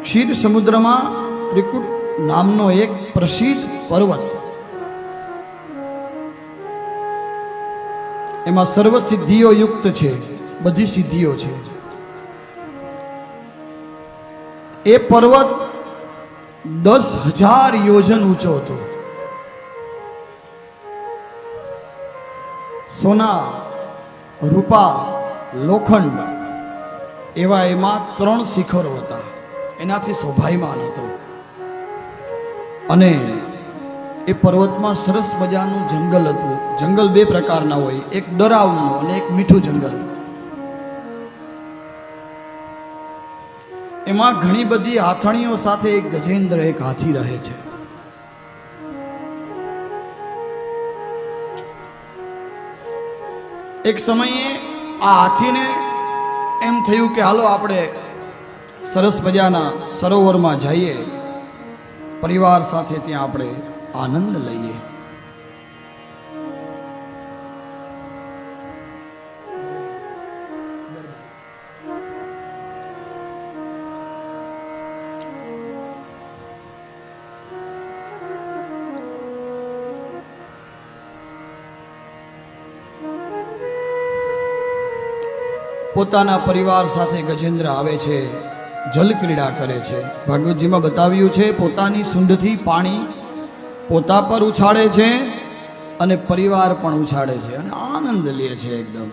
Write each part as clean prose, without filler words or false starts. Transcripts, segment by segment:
ક્ષીર સમુદ્રમાં ત્રિકૂટ નામનો એક પ્રસિદ્ધ પર્વત, એમાં સર્વ સિદ્ધિઓ યુક્ત છે, બધી સિદ્ધિઓ છે. એ પર્વત 10,000 યોજન ઊંચો હતો. સોના, રૂપા, લોખંડ એવા એમાં 3 શિખરો હતા. એનાથી શોભાયમાન હતો. અને એ પર્વતમાં સરસ મજાનું જંગલ હતું. જંગલ 2 પ્રકારના હોય, એક ડરાવનું અને એક મીઠું જંગલ. એમાં ઘણી બધી હાથણીઓ સાથે એક ગજેન્દ્ર, એક હાથી રહે છે. એક સમયે આ હાથીને એમ થયું કે હાલો આપણે સરસ મજાના સરોવરમાં જઈએ, પરિવાર સાથે ત્યાં આપણે આનંદ લઈએ. પોતાના પરિવાર સાથે ગજેન્દ્ર આવે છે, જલ ક્રીડા કરે છે. ભાગવતજીમાં બતાવ્યું છે, પોતાની સૂંઢથી પાણી પોતા પર ઉછાળે છે અને પરિવાર પણ ઉછાળે છે અને આનંદ લે છે એકદમ.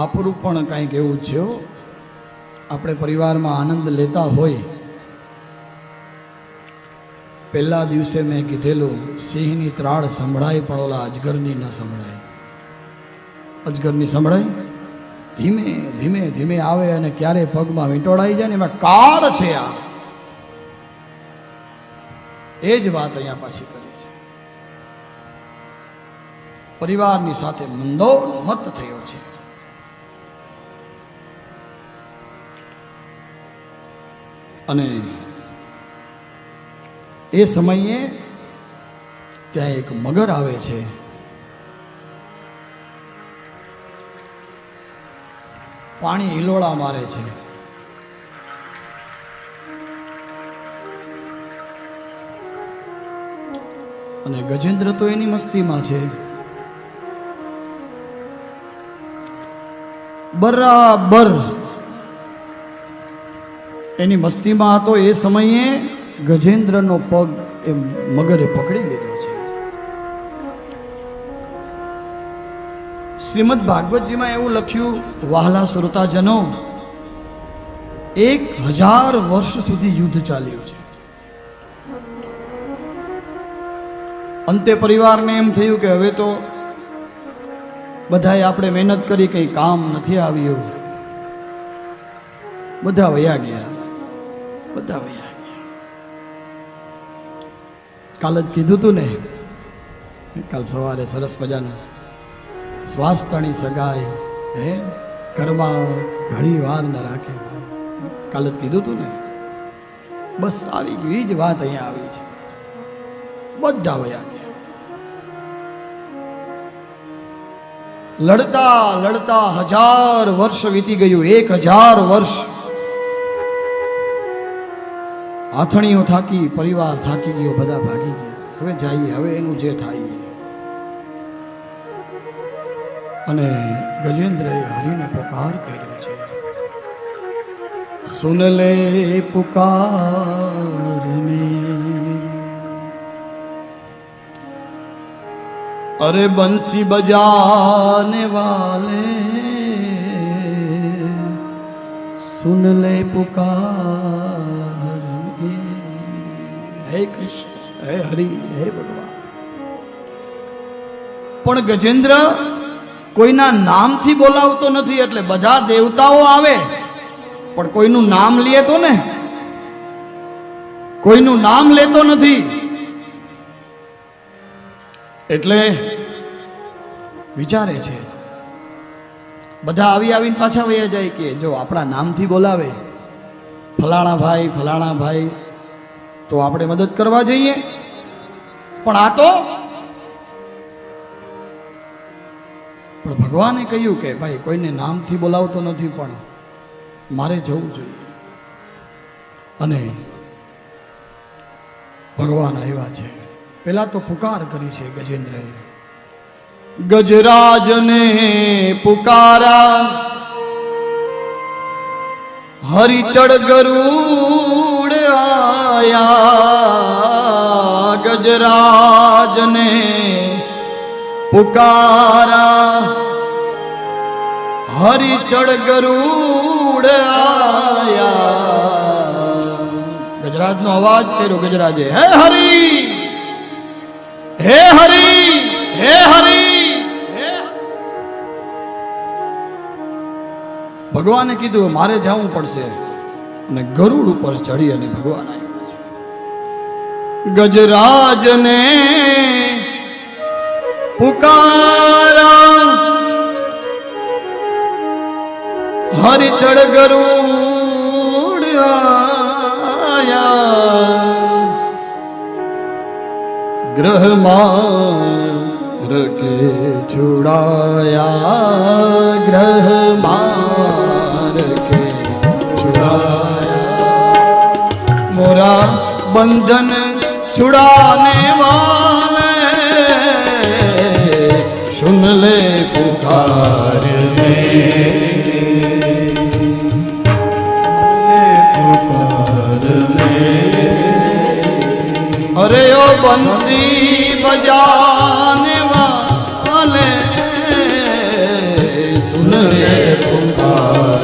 આપણું પણ કંઈક એવું જ છે. આપણે પરિવારમાં આનંદ લેતા હોય. પહેલા દિવસે મેં કીધેલું, સિંહની ત્રાળ સંભળાય પણ ઓલા અજગરની ન સંભળાય. અજગરની સંભળાય, ધીમે ધીમે ધીમે આવે અને ક્યારે પગમાં વીંટોળાઈ જાય ને એમાં કાળ છે. આ એ જ વાત અહીંયા પાછી કરી છે. પરિવારની સાથે મંદોન્મત્ત થયો છે. અને એ સમયે ત્યાં એક મગર આવે છે. પાણી હિલોળા મારે છે. અને ગજેન્દ્ર તો એની મસ્તીમાં છે. બરાબર એની મસ્તીમાં હતો. એ સમયે ગજેન્દ્રનો પગ એ મગરે પકડી લીધો છે. શ્રીમદ ભાગવતજીમાં એવું લખ્યું, વહાલા શ્રોતાજનો, 1000 વર્ષ સુધી યુદ્ધ ચાલ્યું છે. અંતે પરિવારને એમ થયું કે હવે તો બધાએ આપણે મહેનત કરી, કંઈ કામ નથી આવ્યું. બધા વયા ગયા. કાલ જ કીધું તું ને, કાલ સવારે સરસ મજાનું સ્વાસ્થ્યની સગાઈ, હે ઘરમાં ઘણી વાર ન રાખે. કાલ જ કીધું તું ને. બસ આવી ગઈ જ વાત અહીંયા આવી છે. બધા વયા ગયા. લડતા લડતા 1000 વર્ષ વીતી ગયું. 1000 વર્ષ. હાથણીઓ થાકી, પરિવાર થાકી ગયો, બધા ભાગી ગયા. હવે જઈએ, હવે એનું જે થાય. અને ગજેન્દ્રએ હરિને પુકાર કર્યો છે. સુન લે પુકાર મેરી, અરે બંસી બજાને વાલે, સુન લે પુકાર મેરી. હે કૃષ્ણ, હે હરિ, હે ભગવાન. પણ ગજેન્દ્ર કોઈના નામથી બોલાવતો નથી. એટલે બધા દેવતાઓ આવે પણ કોઈનું નામ લે તો ને, કોઈનું નામ લેતો નથી. એટલે વિચારે છે, બધા આવીને પાછા વયા જાય કે જો આપણા નામથી બોલાવે, ફલાણા ભાઈ, તો આપણે મદદ કરવા જઈએ. પણ આ તો ભગવાને કહ્યું કે ભાઈ કોઈને નામથી બોલાવતો નથી, પણ મારે જવું જોઈએ. અને ભગવાન આવ્યા છે. પેલા તો પુકાર કરી છે ગજેન્દ્રએ. ગજરાજને પુકારા, હરિચડ ગરુડ આયા. ગજરાજને પુકારા, હરિચડ ગરુડ આયા. ગજરાજનો અવાજ કર્યો ગજરાજે, હે હરી, હે હરી, હે હરી. ભગવાને કીધું મારે જવું પડશે, અને ગરુડ ઉપર ચડી અને ભગવાન આવ્યા છે. ગજરાજને પુકારા, હરિચડ ગરુડ આયા. ગ્રહમાં રકે છુડાયા, ગ્રહમાં રકે છુડાયા. મોરા બંધન છુડાને વાલે, સુન લે પુકાર અરે ઓ બંસી બજાને વાલે, સુન લે પુકાર.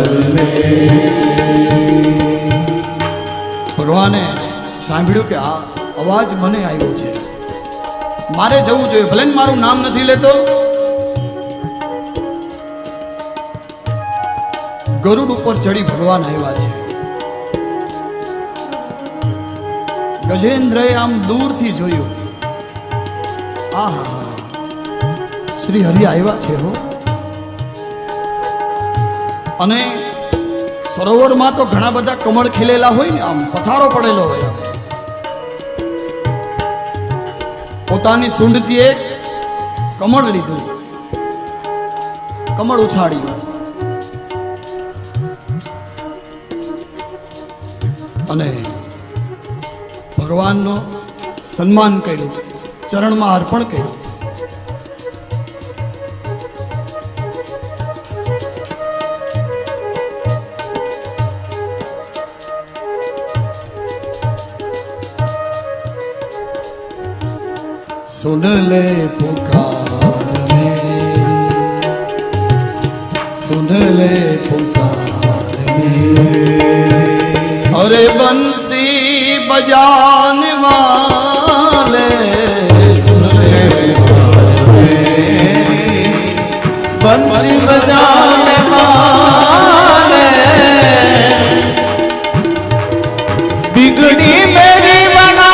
ભગવાને સાંભળ્યું કે આ અવાજ મને આવ્યો છે, મારે જવું જોઈએ, ભલે ને મારું નામ નથી લેતો. ગરુડ ઉપર ચડી ભગવાન આવ્યા છે. ગજેન્દ્રએ આમ દૂરથી જોયું, આહા, શ્રી હરિ આવ્યા છે હો. અને સરોવરમાં તો ઘણા બધા કમળ ખીલેલા હોય ને, આમ પથારો પડેલો હોય. પોતાની સૂંઢથી એક કમળ લીધું, કમળ ઉછાળ્યું અને ભગવાનનો સન્માન કર્યું, ચરણમાં અર્પણ કર્યું. સુન લે પુકાર મેરી, સુન લે પુકાર મેરી. અરે બંસી બજાને વાલે, સુન લે પુકાર મેરી. બંસી બજાને વાલે, बिगड़ी मेरी बना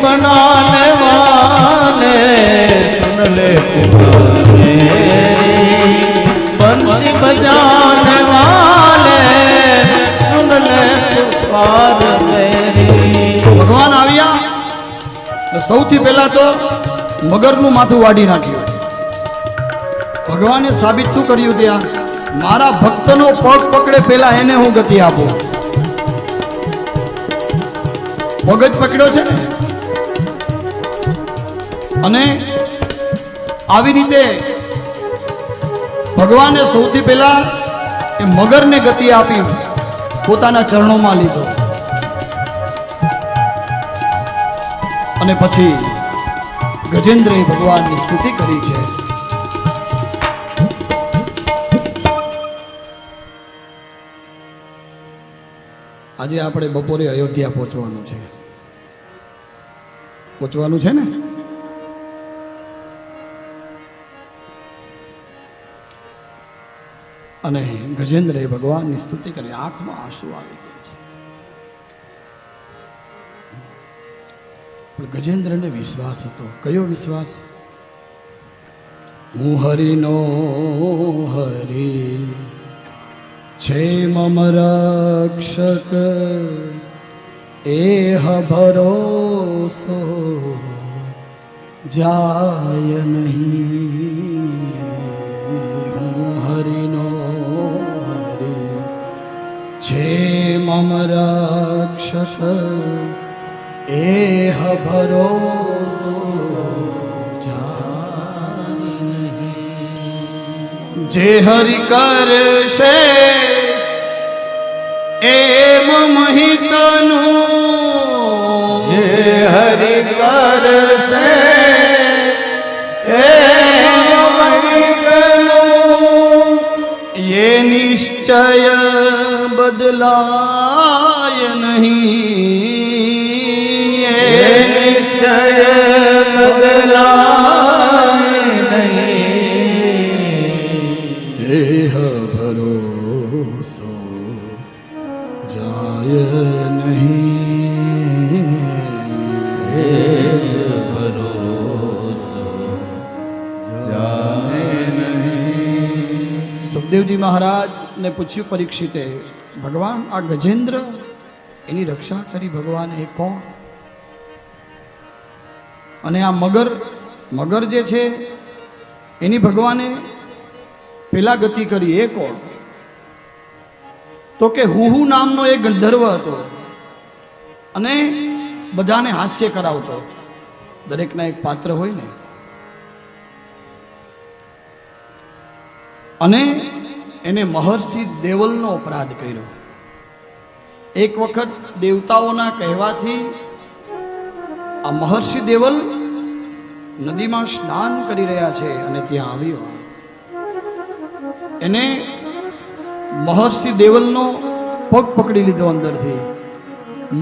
बनाने वाले, सुन ले पुकारे. बंसी बजाने वाले, सुन ले पुकार मेरी. ભગવાન આવ્યા તો સૌથી પહેલા તો મગરનું માથું વાડી નાખ્યું. ભગવાને સાબિત શું કર્યું ત્યાં, મારા ભક્તનો પગ પકડે પેલા એને હું ગતિ આપું. પગ જ પકડ્યો છે ને. અને આવી રીતે ભગવાને સૌથી પહેલા એ મગરને ગતિ આપી, પોતાના ચરણોમાં લીધો. અને પછી ગજેન્દ્રએ ભગવાનની સ્તુતિ કરી છે. આજે આપણે બપોરે અયોધ્યા પહોંચવાનું છે. પહોંચવાનું છે ને. અને ગજેન્દ્રએ ભગવાનની સ્તુતિ કરી, આંખમાં આંસુ આવી ગયા છે. પણ ગજેન્દ્રને વિશ્વાસ હતો. કયો વિશ્વાસ? હું હરિનો હરી, છે મમ રક્ષક એહ ભરોસો જાય નહીં હું હરિનો હરિ છે મમ રક્ષક એહ ભરોસો જાય નહીં જે હરિ કરશે એમ મહિતનું જે હરિ કરશે એ ये निश्चय बदलाय नहीं એ નિશ્ચય બદલાય નહીં देह भरोसो जाय नहीं સુખદેવજી મહારાજ ને પૂછ્યું પરીક્ષિતે, ભગવાન આ ગજેન્દ્ર એની રક્ષા કરી ભગવાન એ કોણ? અને આ મગર જે છે એની ભગવાને પેલા ગતિ કરી એ કોણ? તો કે હુહુ નામનો એક ગંધર્વ હતો અને બધાને હાસ્ય કરાવતો. દરેકના એક પાત્ર હોય ને, અને એને મહર્ષિ દેવલનો અપરાધ કર્યો. એક વખત દેવતાઓના કહેવાથી આ મહર્ષિ દેવલ નદીમાં સ્નાન કરી રહ્યા છે અને ત્યાં આવ્યો. એને મહર્ષિ દેવલનો પગ પકડી લીધો અંદરથી.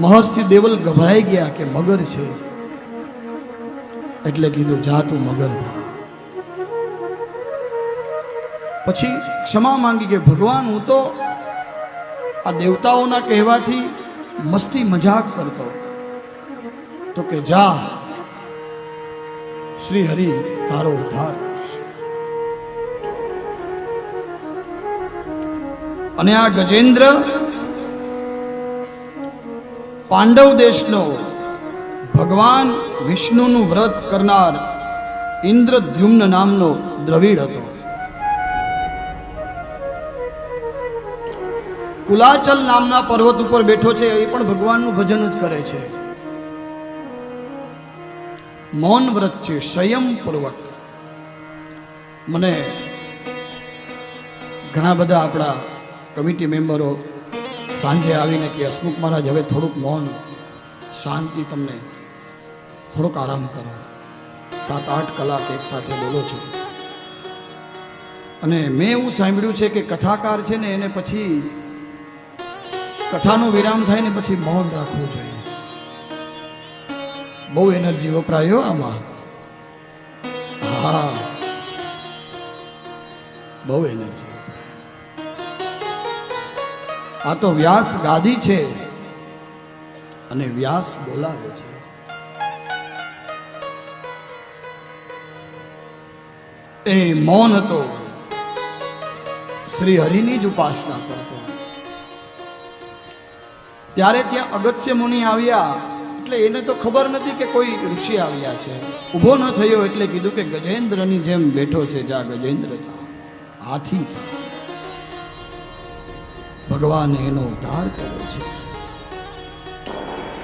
મહર્ષિ દેવલ ગભરાઈ ગયા કે મગર છે, એટલે કીધું જા તું મગર થા. પછી ક્ષમા માંગી કે ભગવાન હું તો આ દેવતાઓના કહેવાથી મસ્તી મજાક કરતો. તો કે જા, શ્રી હરિ તારો ઉદ્ધાર. અને આ ગજેન્દ્ર પાંડવ દેશનો ભગવાન વિષ્ણુનું વ્રત કરનાર ઇન્દ્રદ્યુમ્ન નામનો દ્રવિડ હતો. કુલાચલ નામના પર્વત ઉપર બેઠો છે. એ પણ ભગવાનનું ભજન જ કરે છે. મૌન વ્રત છે, સંયમ પૂર્વક. મને ઘણા બધા આપણા કમિટી મેમ્બરો સાંજે આવીને કે હસમુખ મહારાજ હવે થોડુંક મૌન, શાંતિ, તમને થોડોક આરામ કરો. 7-8 કલાક એક સાથે બોલો છો. અને મેં એવું સાંભળ્યું છે કે કથાકાર છે ને એને પછી કથાનો વિરામ થાય ને પછી મૌન રાખવું જોઈએ. બહુ એનર્જી વપરાયો આમાં. હા, બહુ એનર્જી. આ તો વ્યાસ ગાદી છે અને વ્યાસ બોલાવે છે. એ મૌન હતો, શ્રી હરિની જ ઉપાસના કરતો. ત્યારે ત્યાં અગત્ય મુનિ આવ્યા. એટલે એને તો ખબર નથી કે કોઈ ઋષિ આવ્યા છે. ઊભો ન થયો એટલે કીધું કે ગજેન્દ્રની જેમ બેઠો છે, જા ગજેન્દ્ર થા, હાથી થા. ભગવાને એનો ઉદ્ધાર કર્યો છે.